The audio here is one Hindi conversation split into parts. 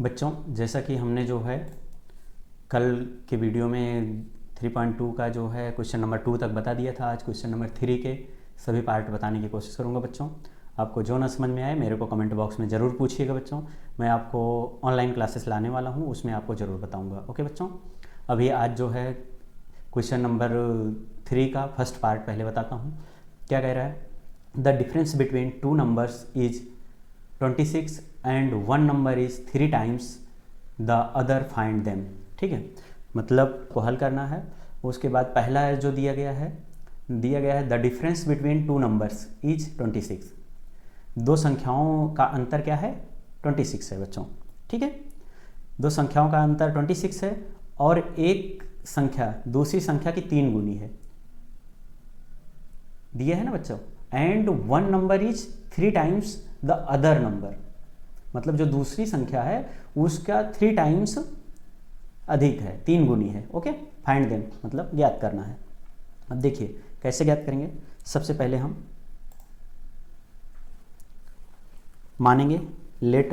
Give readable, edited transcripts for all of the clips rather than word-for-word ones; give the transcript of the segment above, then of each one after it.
बच्चों, जैसा कि हमने जो है कल के वीडियो में 3.2 का जो है क्वेश्चन नंबर 2 तक बता दिया था, आज क्वेश्चन नंबर 3 के सभी पार्ट बताने की कोशिश करूंगा। बच्चों, आपको जो ना समझ में आए मेरे को कमेंट बॉक्स में ज़रूर पूछिएगा। बच्चों, मैं आपको ऑनलाइन क्लासेस लाने वाला हूं, उसमें आपको ज़रूर बताऊंगा। ओके बच्चों, अभी आज जो है क्वेश्चन नंबर 3 का फर्स्ट पार्ट पहले बताता हूँ। क्या कह रहा है? The difference between two numbers is 26 and one number is 3 times the other find them. ठीक है, मतलब को हल करना है। उसके बाद पहला जो दिया गया है the difference between two numbers is 26। दो संख्याओं का अंतर क्या है? 26 है बच्चों। ठीक है, दो संख्याओं का अंतर 26 है और एक संख्या दूसरी संख्या की 3 गुनी है, दिया है ना बच्चों। And one number is 3 times the other number, मतलब जो दूसरी संख्या है उसका 3 टाइम्स अधिक है, 3 गुनी है। ओके, फाइंड देम मतलब ज्ञात करना है। अब देखिए कैसे ज्ञात करेंगे। सबसे पहले हम मानेंगे लेट,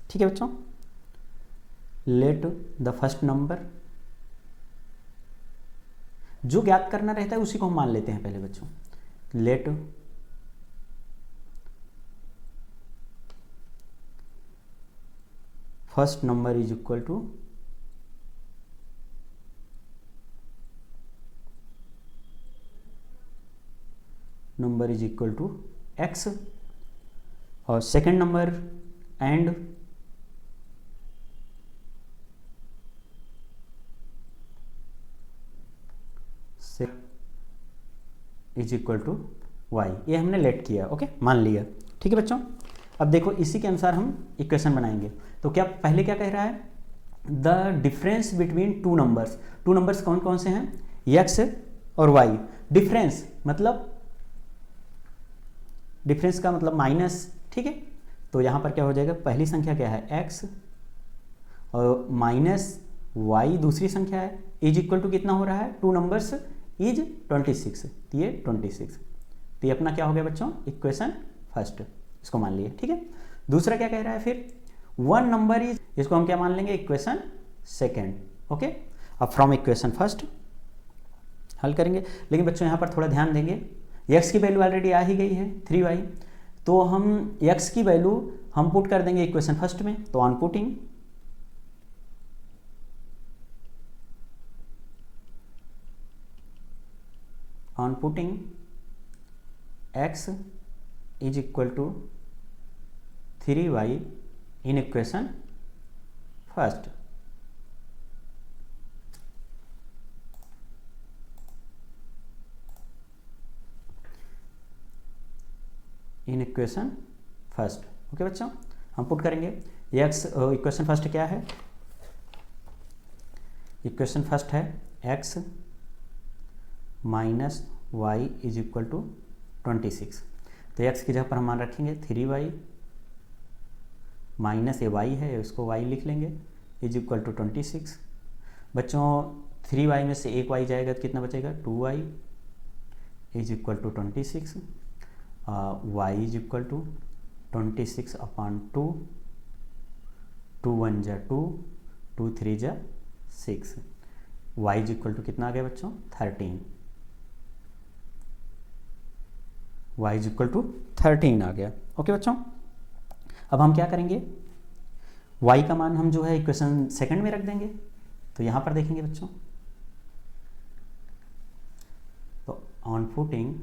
ठीक है बच्चों, लेट द फर्स्ट नंबर, जो ज्ञात करना रहता है उसी को हम मान लेते हैं पहले बच्चों। Let first number is equal to x और second number and is equal to y। ये हमने लेट किया, ओके, मान लिया। ठीक है बच्चों, अब देखो इसी के अनुसार हम इक्वेशन बनाएंगे। तो क्या पहले क्या कह रहा है? The difference between two numbers. Two numbers कौन कौन से हैं? x और y। डिफरेंस मतलब डिफरेंस का मतलब माइनस। ठीक है, तो यहां पर क्या हो जाएगा? पहली संख्या क्या है? x और माइनस y दूसरी संख्या है, इज इक्वल टू कितना हो रहा है? टू नंबर्स इज 26, तो ये 26। तो ये अपना क्या हो गया बच्चों? इक्वेशन फर्स्ट, इसको मान लिए। ठीक है, दूसरा क्या कह रहा है फिर? वन नंबर इज, इसको हम क्या मान लेंगे? Equation second. ओके, अब फ्रॉम इक्वेशन फर्स्ट हल करेंगे। लेकिन बच्चों यहाँ पर थोड़ा ध्यान देंगे, x की वैल्यू ऑलरेडी आ ही गई है 3y, तो हम x की वैल्यू हम पुट कर देंगे इक्वेशन फर्स्ट में। तो on putting x is equal to 3y in equation first. In equation first, okay बच्चों, हम पुट करेंगे x। इक्वेशन फर्स्ट क्या है? इक्वेशन फर्स्ट है x minus y is equal to 26। तो x की जगह पर हम मान रखेंगे 3y माइनस ये y है, इसको y लिख लेंगे, इज इक्वल टू 26। बच्चों 3y में से एक y जाएगा तो कितना बचेगा? 2y is equal to 26। y is equal to 26 अपॉन 2, 2 1 जा 2, 2 3 जा 6। y इज इक्वल टू कितना आ गया बच्चों? 13। y इज इक्वल टू 13 आ गया। ओके बच्चों, अब हम क्या करेंगे? y का मान हम जो है इक्वेशन सेकंड में रख देंगे। तो यहां पर देखेंगे बच्चों, तो on putting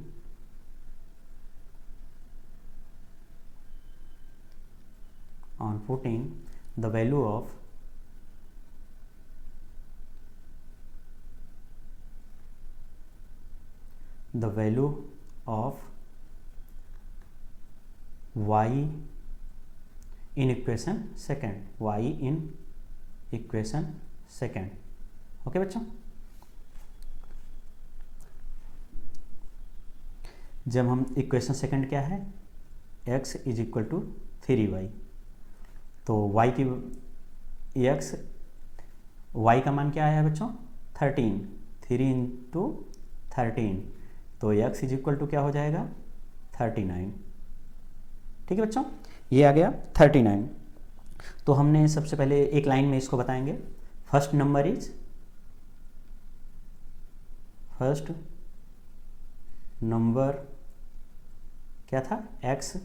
the value of y in equation second, y in equation second। Okay बच्चों, जब हम इक्वेशन सेकंड क्या है? x is equal to 3y, तो y की y का मान क्या आया बच्चों? 13, 3 इंटू 13, तो x इज इक्वल टू क्या हो जाएगा? 39। ठीक है बच्चों, ये आ गया 39। तो हमने सबसे पहले एक लाइन में इसको बताएंगे। फर्स्ट नंबर क्या था, x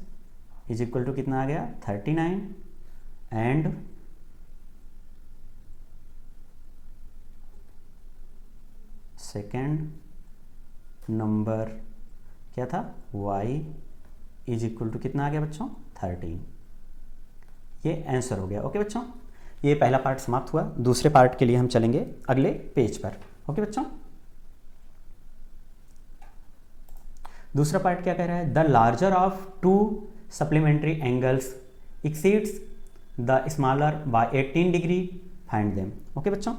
इज इक्वल टू कितना आ गया 39 एंड सेकेंड नंबर क्या था y इज इक्वल टू कितना आ गया बच्चों 13। ये आंसर हो गया। ओके बच्चों, ये पहला पार्ट समाप्त हुआ। दूसरे पार्ट के लिए हम चलेंगे अगले पेज पर। ओके बच्चों, दूसरा पार्ट क्या कह रहा है, the larger of to supplementary angles exceeds the smaller by 18 degree, find them. Okay बच्चों,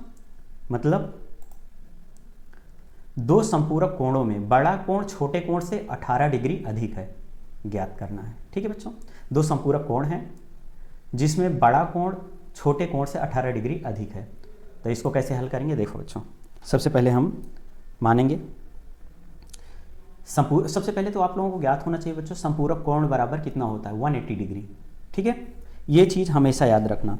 मतलब दो संपूरक कोणों में बड़ा कोण छोटे कोण से 18 डिग्री अधिक है, ज्ञात करना है। ठीक है बच्चों, दो संपूरक कोण हैं जिसमें बड़ा कोण छोटे कोण से 18 डिग्री अधिक है। तो इसको कैसे हल करेंगे, देखो बच्चों, सबसे पहले हम मानेंगे सबसे पहले तो आप लोगों को ज्ञात होना चाहिए बच्चों संपूरक कोण बराबर कितना होता है 180 डिग्री। ठीक है, ये चीज़ हमेशा याद रखना,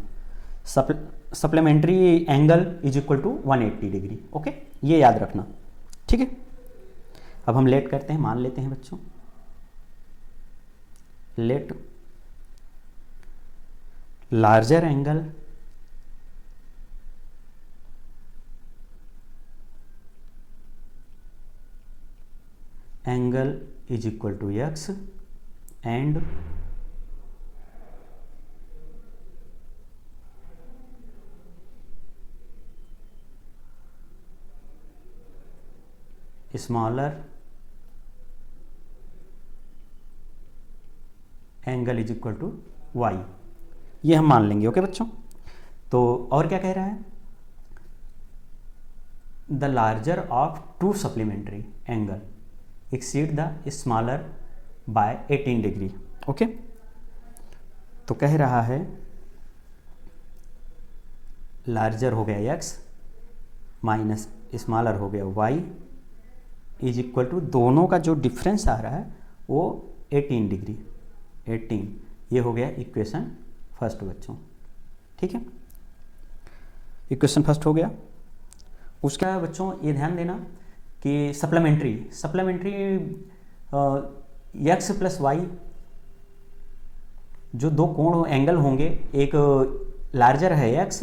supplementary angle is equal to 180 degree. Okay, ये याद रखना। ठीक है, अब हम लेट करते हैं, मान लेते हैं बच्चों, let larger angle is equal to x and smaller angle is equal to y, ये हम मान लेंगे। ओके बच्चों, तो और क्या कह रहा है, the larger of to supplementary angle exceed the smaller by 18 degree. Okay, तो कह रहा है लार्जर हो गया x माइनस स्मॉलर हो गया y इज इक्वल टू दोनों का जो डिफरेंस आ रहा है वो 18 डिग्री, 18, ये हो गया इक्वेशन फर्स्ट बच्चों। ठीक है, इक्वेशन फर्स्ट हो गया। उसका बच्चों ये ध्यान देना कि सप्लीमेंट्री x प्लस वाई, जो दो कोण एंगल होंगे, एक लार्जर है x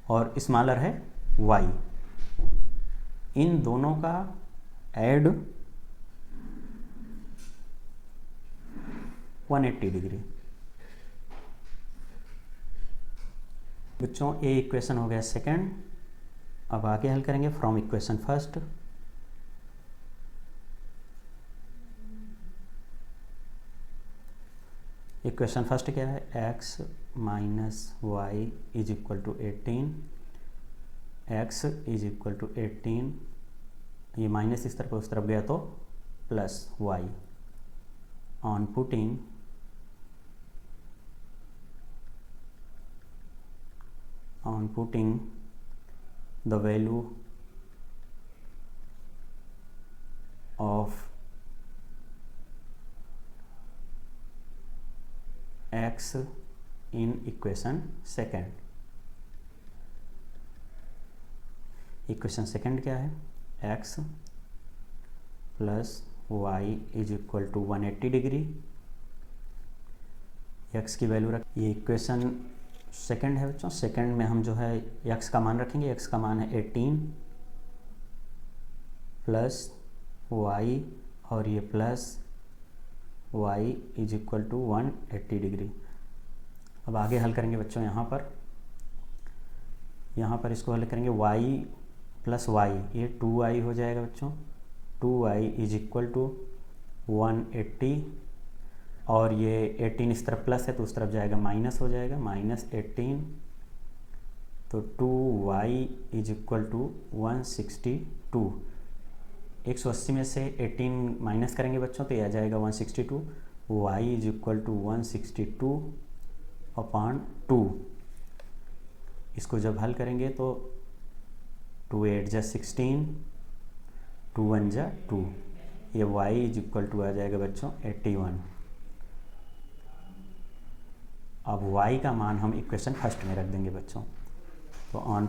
और स्मॉलर है y, इन दोनों का ऐड 180 डिग्री। बच्चों ये इक्वेशन हो गया सेकंड। अब आगे हल करेंगे from equation first. Equation first क्या है, x minus y is equal to 18, x is equal to 18, ये माइनस इस तरफ उस तरफ गया तो plus y, on putting the value of x in equation second। Equation second क्या है, x plus y is equal to 180 degree, x की वैल्यू रख, ये इक्वेशन सेकंड है बच्चों। सेकंड में हम जो है x का मान रखेंगे, x का मान है 18 प्लस y और ये plus y is equal to 180 degree. अब आगे हल करेंगे बच्चों, यहाँ पर इसको हल करेंगे y प्लस y, ये 2y हो जाएगा बच्चों, 2y इज इक्वल टू 180 और ये 18 इस तरफ प्लस है तो उस तरफ जाएगा माइनस हो जाएगा, माइनस 18, तो 2y इज इक्वल टू 162। 180 में से 18 माइनस करेंगे बच्चों तो ये आ जाएगा 162, y is equal to 162 upon 2। इसको जब हल करेंगे तो 2 8 जा 16, 2 1 जा 2, ये y इज इक्वल टू आ जाएगा बच्चों 81। अब y का मान हम इक्वेशन फर्स्ट में रख देंगे बच्चों। तो on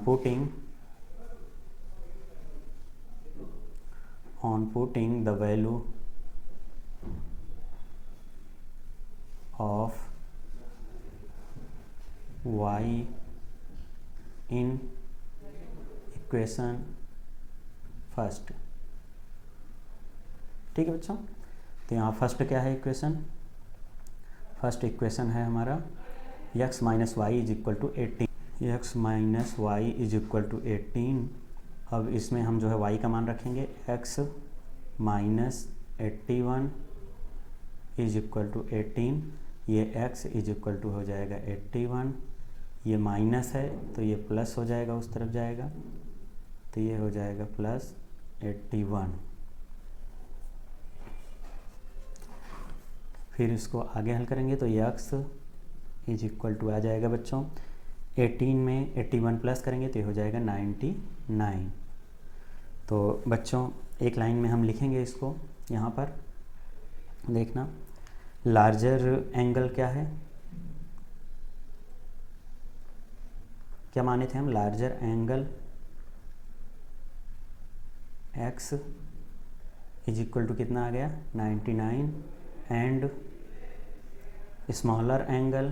putting the value of y in equation first. ठीक है बच्चों, तो यहाँ फर्स्ट क्या है इक्वेशन? फर्स्ट इक्वेशन है हमारा x minus y is equal to 18। x minus y is equal to 18। अब इसमें हम जो है y का मान रखेंगे x minus 81 is equal to 18। ये x इज इक्वल टू हो जाएगा 81, ये माइनस है तो ये प्लस हो जाएगा, उस तरफ जाएगा तो ये हो जाएगा प्लस 81। फिर इसको आगे हल करेंगे तो ये x इज इक्वल टू आ जाएगा बच्चों 18 में 81 प्लस करेंगे तो ये हो जाएगा 99। तो बच्चों एक लाइन में हम लिखेंगे इसको, यहाँ पर देखना लार्जर एंगल क्या है, क्या माने थे हम? Larger angle x is equal to कितना आ गया 99 and smaller angle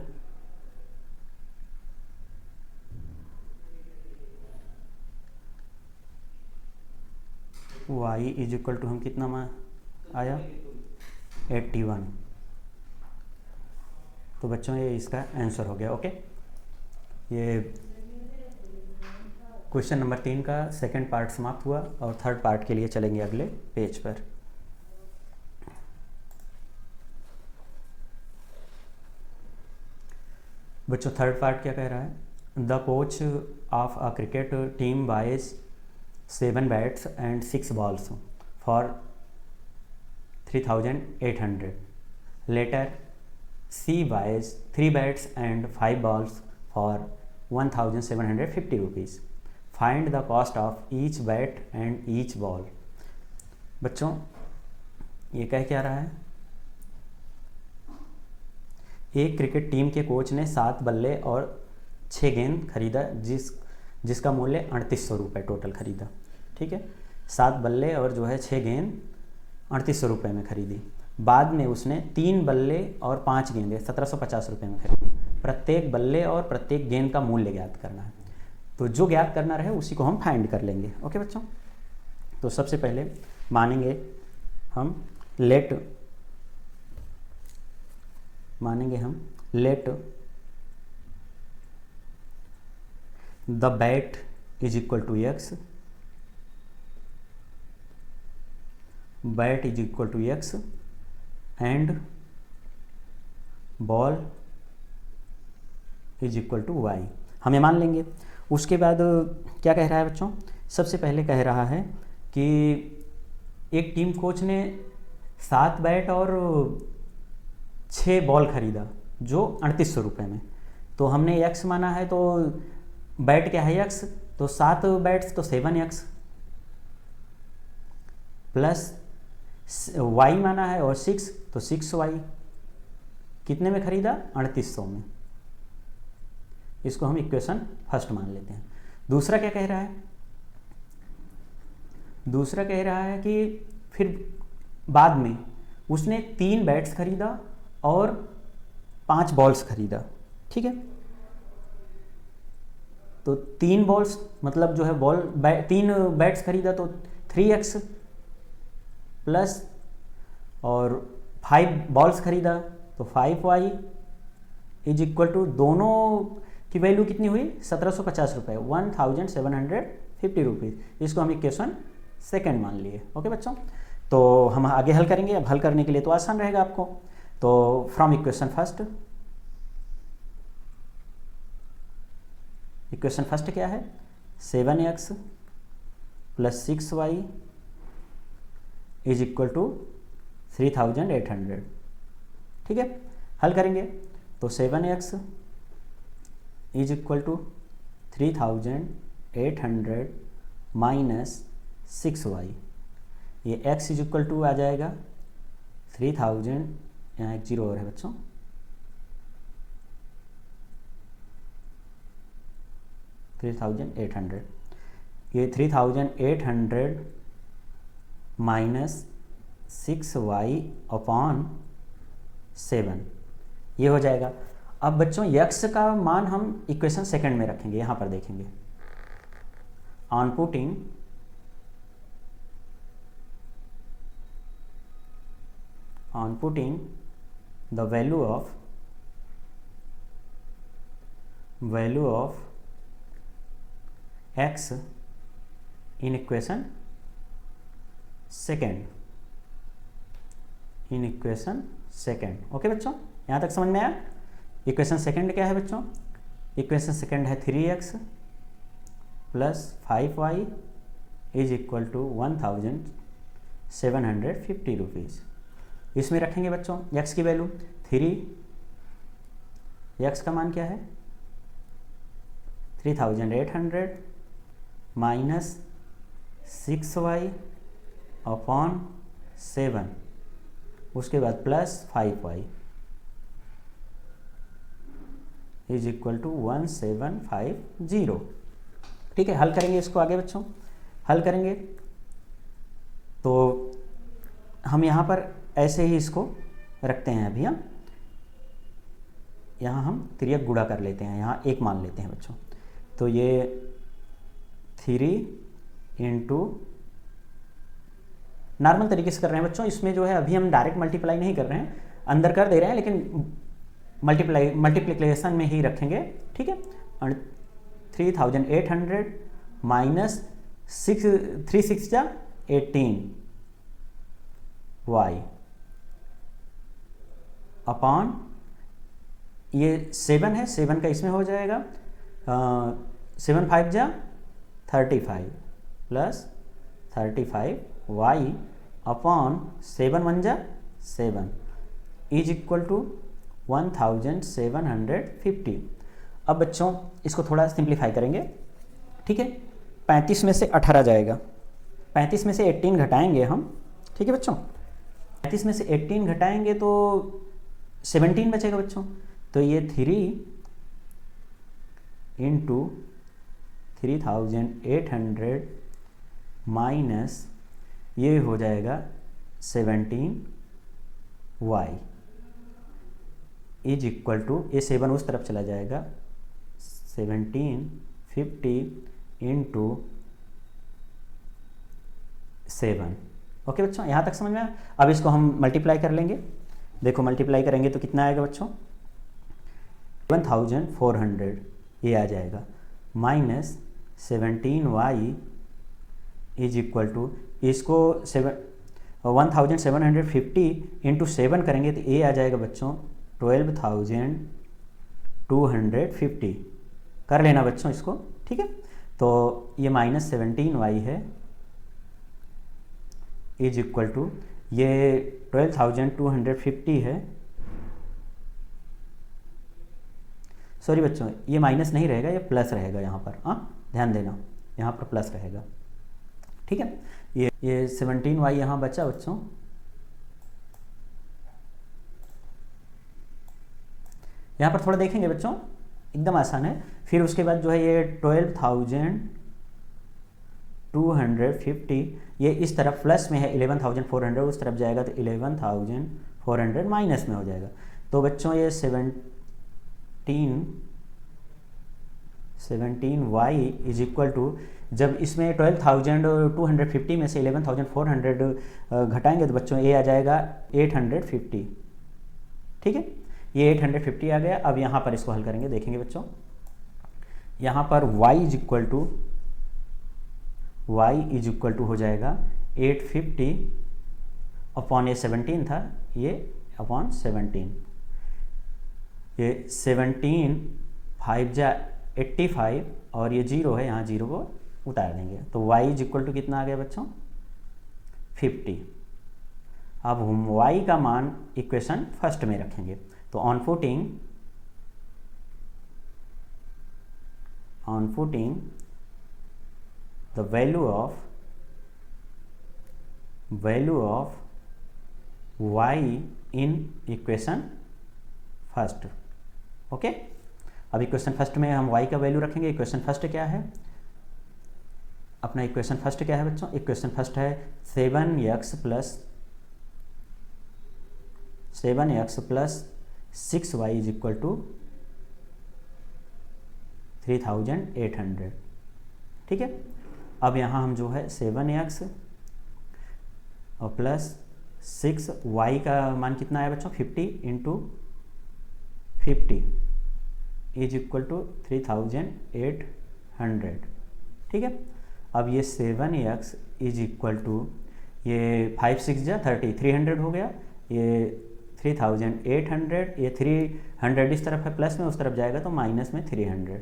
y is equal to हम कितना आया 81। तो बच्चों ये इसका आंसर हो गया। ओके, ये क्वेश्चन नंबर 3 का सेकंड पार्ट समाप्त हुआ और थर्ड पार्ट के लिए चलेंगे अगले पेज पर। बच्चों थर्ड पार्ट क्या कह रहा है? The coach of a cricket team buys 7 bats and 6 balls for 3800। Later she buys 3 bats and 5 balls for 1750 rupees. Find the cost of each bat and each ball. बच्चों ये कह क्या रहा है? एक क्रिकेट टीम के कोच ने 7 बल्ले और 6 गेंद खरीदा जिसका मूल्य 3800 रुपये टोटल खरीदा। ठीक है, 7 बल्ले और जो है 6 गेंद 3800 रुपये में खरीदी। बाद में उसने 3 बल्ले और 5 गेंदें 1750 रुपये में खरीदी। प्रत्येक बल्ले और प्रत्येक गेंद का मूल्य ज्ञात करना है। तो जो ज्ञात करना रहे उसी को हम फाइंड कर लेंगे। ओके बच्चों, तो सबसे पहले मानेंगे हम let the bat is equal to x, bat is equal to x and ball is equal to y। हम ये मान लेंगे। उसके बाद क्या कह रहा है बच्चों? सबसे पहले कह रहा है कि एक टीम कोच ने 7 बैट और 6 बॉल खरीदा जो 3800 रुपये में। तो हमने x माना है तो बैट क्या है x, तो 7 बैट्स तो 7x प्लस y माना है और 6 तो 6y। कितने में खरीदा? 3800 में। इसको हम इक्वेशन फर्स्ट मान लेते हैं। दूसरा क्या कह रहा है? दूसरा कह रहा है कि फिर बाद में उसने 3 बैट्स खरीदा और 5 बॉल्स खरीदा। ठीक है, तो 3 बॉल्स मतलब जो है 3 बैट्स खरीदा तो 3x प्लस और 5 बॉल्स खरीदा तो 5y इज इक्वल टू दोनों की वैल्यू कितनी हुई? 1750 रुपये, 1750 रुपीज़। इसको हम इक्वेशन सेकेंड मान लिए। ओके बच्चों, तो हम आगे हल करेंगे। अब हल करने के लिए तो आसान रहेगा आपको। तो from equation first, equation first क्या है? 7x plus 6y is equal to 3800। ठीक है, हल करेंगे तो 7x is equal to 3800 minus 6y। ये x इज इक्वल टू आ जाएगा 3000, यहाँ एक जीरो और है बच्चों, 3800, ये 3800 माइनस 6y अपॉन 7 ये हो जाएगा। अब बच्चों यक्स का मान हम इक्वेशन सेकंड में रखेंगे, यहाँ पर देखेंगे। On putting the value of x in equation second. Okay बच्चों, यहाँ तक समझ में आया। इक्वेशन सेकेंड क्या है बच्चों? इक्वेशन सेकेंड है 3x plus 5y is equal to 1750 rupees. इसमें रखेंगे बच्चों x की वैल्यू 3, x का मान क्या है 3800 माइनस 6y अपॉन 7, उसके बाद plus 5y is equal to 1750। ठीक है, हल करेंगे इसको आगे बच्चों। हल करेंगे तो हम यहाँ पर ऐसे ही इसको रखते हैं अभी। हम यहाँ हम त्रियक गुणा कर लेते हैं, यहाँ एक मान लेते हैं बच्चों। तो ये 3 इंटू नॉर्मल तरीके से कर रहे हैं बच्चों। इसमें जो है अभी हम डायरेक्ट मल्टीप्लाई नहीं कर रहे हैं, अंदर कर दे रहे हैं, लेकिन मल्टीप्लिकेशन में ही रखेंगे। ठीक है, 3800 माइनस 3 6 जा 18y अपॉन ये 7 है, 7 का इसमें हो जाएगा 7 5 जा 35 प्लस 35y अपॉन 7 1 जा 7 इज इक्वल टू 1750। अब बच्चों इसको थोड़ा सिंप्लीफाई करेंगे। ठीक है, 35 में से 18 जाएगा, 35 में से 18 घटाएंगे हम। ठीक है बच्चों, 35 में से 18 घटाएंगे तो 17 बचेगा बच्चों। तो ये 3 इंटू 3800 माइनस ये हो जाएगा 17y इज इक्वल टू, ये 7 उस तरफ चला जाएगा, 1750 इंटू 7। ओके बच्चों, यहाँ तक समझ में आया। अब इसको हम मल्टीप्लाई कर लेंगे। देखो मल्टीप्लाई करेंगे तो कितना आएगा बच्चों 1400 ये आ जाएगा, minus 17y is equal to, इसको 1750 इंटू 7 करेंगे तो ये आ जाएगा बच्चों 12,250। कर लेना बच्चों इसको। ठीक है, तो ये माइनस 17y है इज इक्वल टू, ये 12,250 है। सॉरी बच्चों, ये माइनस नहीं रहेगा, ये प्लस रहेगा यहाँ पर। हाँ ध्यान देना, यहाँ पर प्लस रहेगा। ठीक है, ये 17y यहाँ बचा बच्चों। यहाँ पर थोड़ा देखेंगे बच्चों, एकदम आसान है। फिर उसके बाद जो है ये 12,250, ये इस तरफ प्लस में है, 11,400 उस तरफ जाएगा तो 11,400 माइनस में हो जाएगा। तो बच्चों ये 17y इज इक्वल टू, जब इसमें 12,250 में से 11,400 घटाएंगे तो बच्चों ये आ जाएगा 850। ठीक है, ये 850 आ गया। अब यहाँ पर इसको हल करेंगे, देखेंगे बच्चों। यहाँ पर y इज इक्वल टू हो जाएगा 850 अपॉन, ये 17 था, ये अपॉन 17, ये 17 5 जा 85 और ये 0 है, यहाँ 0 को उतार देंगे तो y इज इक्वल टू कितना आ गया बच्चों 50। अब हम y का मान इक्वेशन फर्स्ट में रखेंगे। तो on putting the value of y in equation first. Okay, अब इक्वेशन फर्स्ट में हम y का वैल्यू रखेंगे। इक्वेशन फर्स्ट क्या है अपना? इक्वेशन फर्स्ट क्या है बच्चों? इक्वेशन फर्स्ट है 7x plus 6y is equal to 3800। ठीक है, अब यहाँ हम जो है 7x और प्लस 6y का मान कितना आया बच्चों? 50 इंटू 50 इज इक्वल टू 3800। ठीक है, अब ये 7x इज इक्वल टू ये 5 6 जा 30 300 हो गया, ये 3800, ये 300 इस तरफ है प्लस में, उस तरफ जाएगा तो माइनस में 300।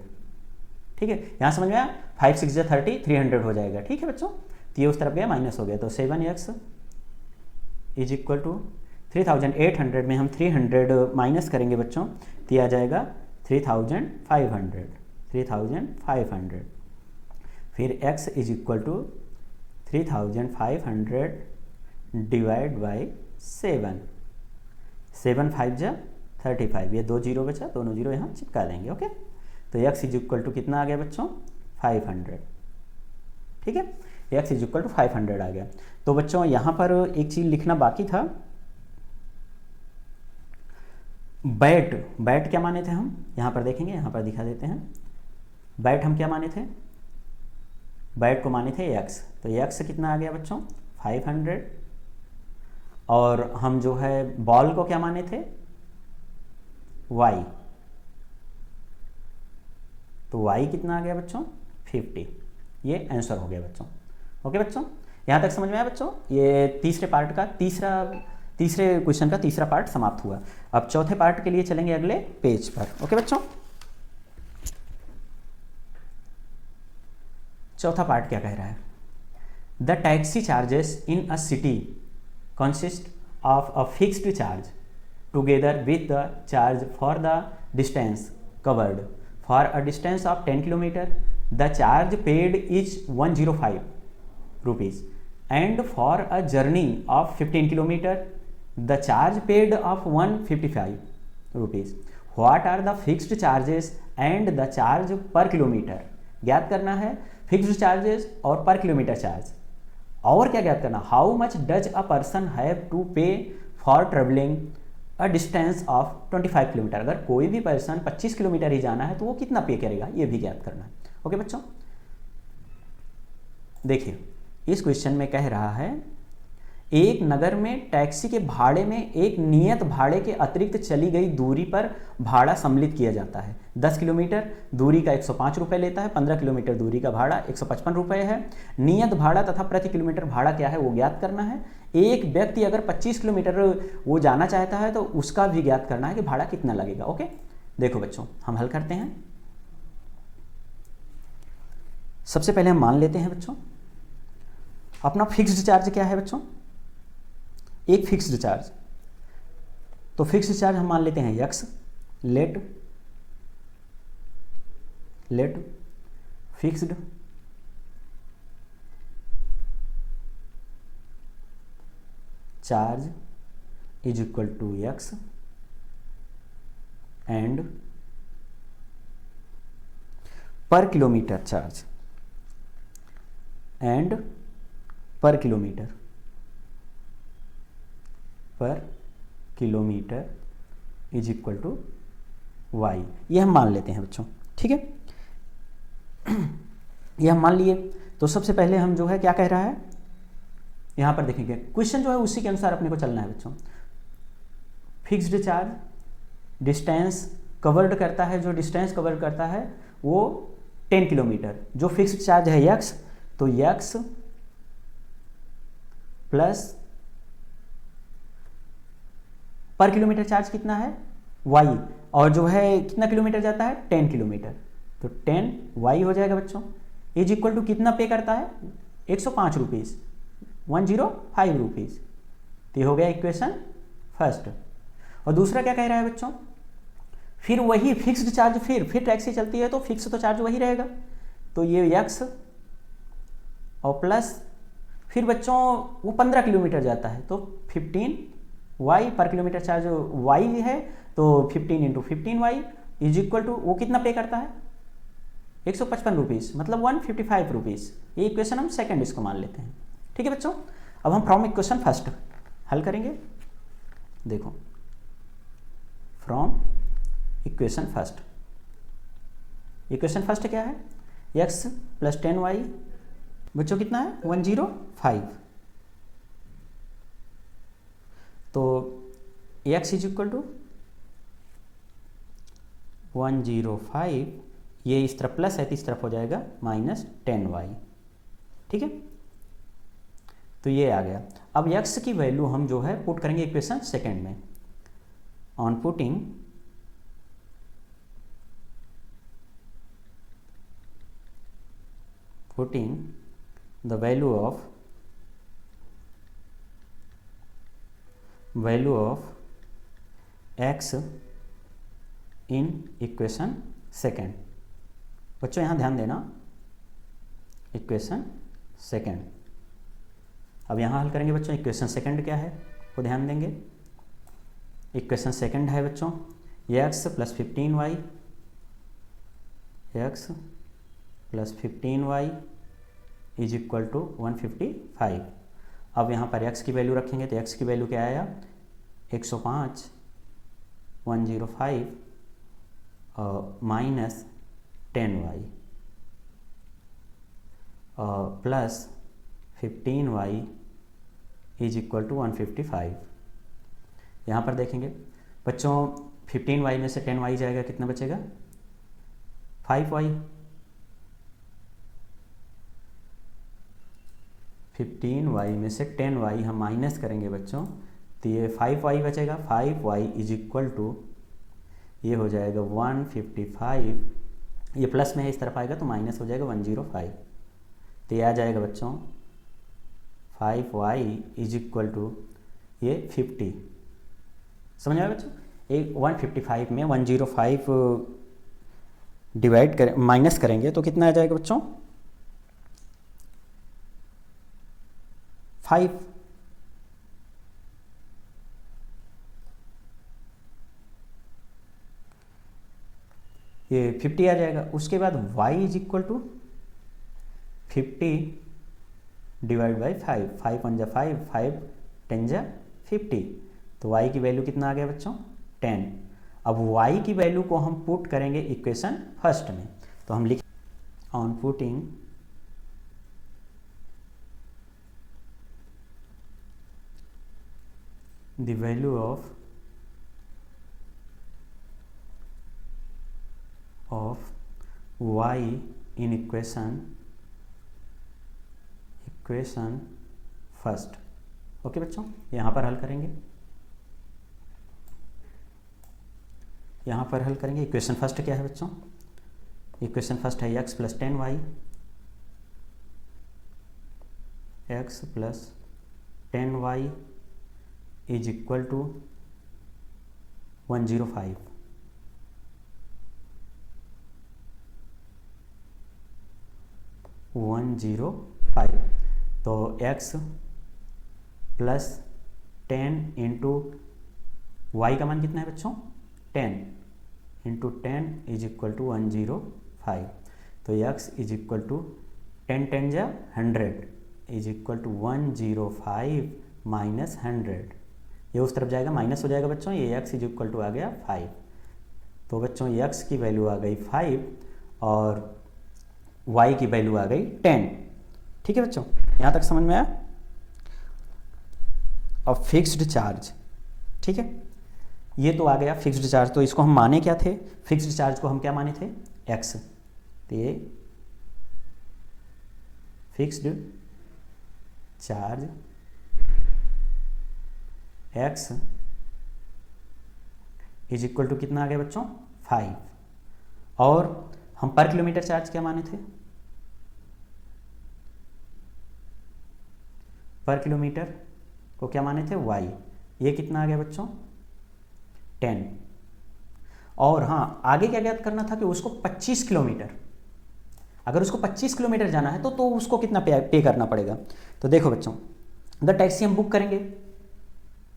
ठीक है, यहाँ समझ में आया? 5 6 जा 30 300 हो जाएगा। ठीक है बच्चों, तो ये उस तरफ गया माइनस हो गया, तो 7x इज इक्वल टू 3800 में हम 300 माइनस करेंगे बच्चों, तो आ जाएगा 3500। फिर x is equal to 3500 divide by 7 5 जा 35, ये 2 जीरो बचा, दोनों जीरो यहाँ चिपका देंगे। ओके, तो x इज इक्वल टू कितना आ गया बच्चों? 500। ठीक है, x इज इक्वल टू 500 आ गया। तो बच्चों यहाँ पर एक चीज़ लिखना बाकी था, बैट क्या माने थे हम? यहाँ पर देखेंगे, यहाँ पर दिखा देते हैं। बैट हम क्या माने थे? बैट को माने थे x, तो x कितना आ गया बच्चों? 500। और हम जो है बॉल को क्या माने थे? y, तो y कितना आ गया बच्चों? 50। ये आंसर हो गया बच्चों। ओके बच्चों, यहाँ तक समझ में आया बच्चों? ये तीसरे पार्ट का तीसरे क्वेश्चन का तीसरा पार्ट समाप्त हुआ। अब चौथे पार्ट के लिए चलेंगे अगले पेज पर। ओके बच्चों, चौथा पार्ट क्या कह रहा है? The taxi charges in a city consist of a fixed charge together with the charge for the distance covered. For a distance of 10 kilometre the charge paid is 105 rupees, and for a journey of 15 kilometer the charge paid of 155 rupees. What are the fixed charges and the charge per kilometer? ज्ञात करना है फिक्स्ड चार्जेस और पर किलोमीटर चार्ज। और क्या ज्ञात करना? How much does a person have to pay for travelling a distance of 25 kilometre. अगर कोई भी पर्सन 25 किलोमीटर ही जाना है तो वो कितना पे करेगा, ये भी ज्ञात करना है। ओके बच्चों, देखिए इस क्वेश्चन में कह रहा है एक नगर में टैक्सी के भाड़े में एक नियत भाड़े के अतिरिक्त चली गई दूरी पर भाड़ा सम्मिलित किया जाता है। 10 किलोमीटर दूरी का 105 रुपये लेता है, 15 किलोमीटर दूरी का भाड़ा 155 रुपये है। नियत भाड़ा तथा प्रति किलोमीटर भाड़ा क्या है वो ज्ञात करना है। एक व्यक्ति अगर 25 किलोमीटर वो जाना चाहता है तो उसका भी ज्ञात करना है कि भाड़ा कितना लगेगा। ओके, देखो बच्चों हम हल करते हैं। सबसे पहले हम मान लेते हैं बच्चों अपना फिक्स्ड चार्ज क्या है बच्चों? एक फिक्स्ड चार्ज, तो फिक्स्ड चार्ज हम मान लेते हैं x। Let fixed charge is equal to x and per kilometre charge and per kilometre is equal to y। ये हम मान लेते हैं बच्चों। ठीक है, ये हम मान लिए। तो सबसे पहले हम जो है क्या कह रहा है यहाँ पर देखेंगे, क्वेश्चन जो है उसी के अनुसार अपने को चलना है बच्चों। फिक्स्ड चार्ज डिस्टेंस कवर्ड करता है, जो डिस्टेंस कवर करता है वो 10 किलोमीटर। जो फिक्स्ड चार्ज है x, तो x प्लस पर किलोमीटर चार्ज कितना है y, और जो है कितना किलोमीटर जाता है 10 किलोमीटर, तो 10y हो जाएगा बच्चों। इज इक्वल टू कितना पे करता है 105 रुपीज़, 105 रुपीज़। तो ये हो गया इक्वेशन फर्स्ट। और दूसरा क्या कह रहा है बच्चों? फिर वही फिक्स्ड चार्ज, फिर टैक्सी चलती है तो फिक्स तो चार्ज वही रहेगा, तो ये x और प्लस फिर बच्चों वो 15 किलोमीटर जाता है तो 15y पर किलोमीटर चार्ज y है, तो 15 into 15y is equal to, वो कितना पे करता है 155 रुपीज़, मतलब 155 रुपीज़। ये इक्वेशन हम सेकंड इसको मान लेते हैं। ठीक है बच्चों, अब हम फ्रॉम इक्वेशन फर्स्ट हल करेंगे। देखो from equation first, equation first क्या है, x प्लस 10y बच्चों कितना है 105। तो x इज इक्वल टू 105, ये इस तरफ प्लस है तो इस तरफ हो जाएगा माइनस 10y। ठीक है, तो ये आ गया। अब x की वैल्यू हम जो है पुट करेंगे इक्वेशन सेकंड में। On putting the value of x in equation second. बच्चों यहाँ ध्यान देना, इक्वेशन सेकेंड। अब यहाँ हल करेंगे बच्चों, इक्वेशन सेकेंड क्या है वो ध्यान देंगे। इक्वेशन सेकेंड है बच्चों x plus 15y, x plus 15y is equal to 155। अब यहाँ पर x की वैल्यू रखेंगे तो x की वैल्यू क्या आया 105, 105 minus 10y plus 15y is equal to 155। यहाँ पर देखेंगे बच्चों 15y में से 10y जाएगा, कितना बचेगा 5y। 15y में से 10y हम माइनस करेंगे बच्चों तो ये 5y बचेगा। 5y इज इक्वल टू ये हो जाएगा 155, ये प्लस में है इस तरफ आएगा तो माइनस हो जाएगा 105। तो ये आ जाएगा बच्चों 5y इज इक्वल टू ये 50। समझ आया बच्चों, एक 155 में 105 डिवाइड करें माइनस करेंगे तो कितना आ जाएगा बच्चों 5। ये 50 आ जाएगा। उसके बाद y is equal to 50 divide by 5, 5 1 जा 5, 5 10 जा 50। तो y की वैल्यू कितना आ गया बच्चों 10। अब y की वैल्यू को हम पुट करेंगे इक्वेशन फर्स्ट में, तो हम लिख on putting the value of y in equation first. Okay बच्चों, यहाँ पर हल करेंगे, यहाँ पर हल करेंगे। इक्वेशन फर्स्ट क्या है बच्चों, इक्वेशन फर्स्ट है x plus 10y, x plus 10y is equal to 105। तो x प्लस 10 इंटू वाई का मान कितना है बच्चों 10 इंटू 10 इज इक्वल टू 105। तो x इज इक्वल टू 10 10 जा 100 इज इक्वल टू 105 माइनस 100। ये उस तरफ जाएगा माइनस हो जाएगा बच्चों, ये x इज इक्वल टू आ गया 5। तो बच्चों x की वैल्यू आ गई 5 और y की वैल्यू आ गई 10। ठीक है बच्चों, यहाँ तक समझ में आया। अब फिक्स्ड चार्ज, ठीक है, ये तो आ गया फिक्स्ड चार्ज। तो इसको हम माने क्या थे, फिक्स्ड चार्ज को हम क्या माने थे x। तो ये fixed charge x is equal to कितना आ गया बच्चों 5। और हम पर किलोमीटर चार्ज क्या माने थे, पर किलोमीटर को क्या माने थे y। ये कितना आ गया बच्चों 10। और हाँ, आगे क्या ज्ञात करना था कि उसको 25 किलोमीटर, अगर उसको 25 किलोमीटर जाना है तो उसको कितना पे करना पड़ेगा। तो देखो बच्चों, अगर टैक्सी हम बुक करेंगे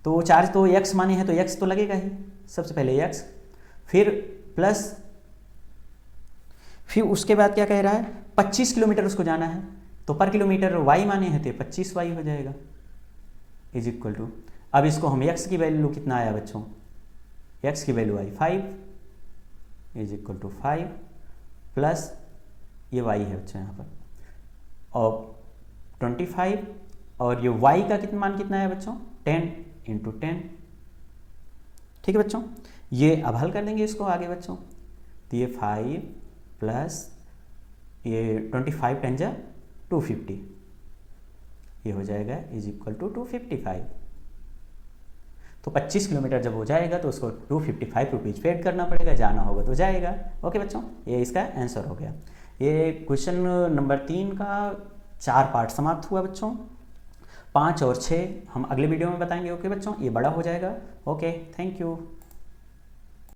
तो चार्ज तो x माने हैं तो x तो लगेगा ही, सबसे पहले x, फिर प्लस फिर उसके बाद क्या कह रहा है 25 किलोमीटर उसको जाना है, तो पर किलोमीटर y माने हैं तो 25y हो जाएगा इज इक्वल टू, अब इसको हम x की वैल्यू कितना आया बच्चों, x की वैल्यू आई 5 इज इक्वल टू 5 प्लस ये y है बच्चों यहाँ पर और 25 और ये y का कितना मान कितना है बच्चों 10 इंटू 10। ठीक है बच्चों, ये अब हल कर देंगे इसको आगे बच्चों, तो ये 5 प्लस ये 25 10 जा 250 ये हो जाएगा इज इक्वल टू 255। तो 25 किलोमीटर जब हो जाएगा तो उसको 255 रुपीज़ पेड करना पड़ेगा, जाना होगा तो जाएगा। ओके बच्चों, ये इसका आंसर हो गया। ये क्वेश्चन नंबर 3 का 4 पार्ट समाप्त हुआ बच्चों। 5 और 6 हम अगले वीडियो में बताएंगे। ओके बच्चों, ये बड़ा हो जाएगा। Okay, thank you.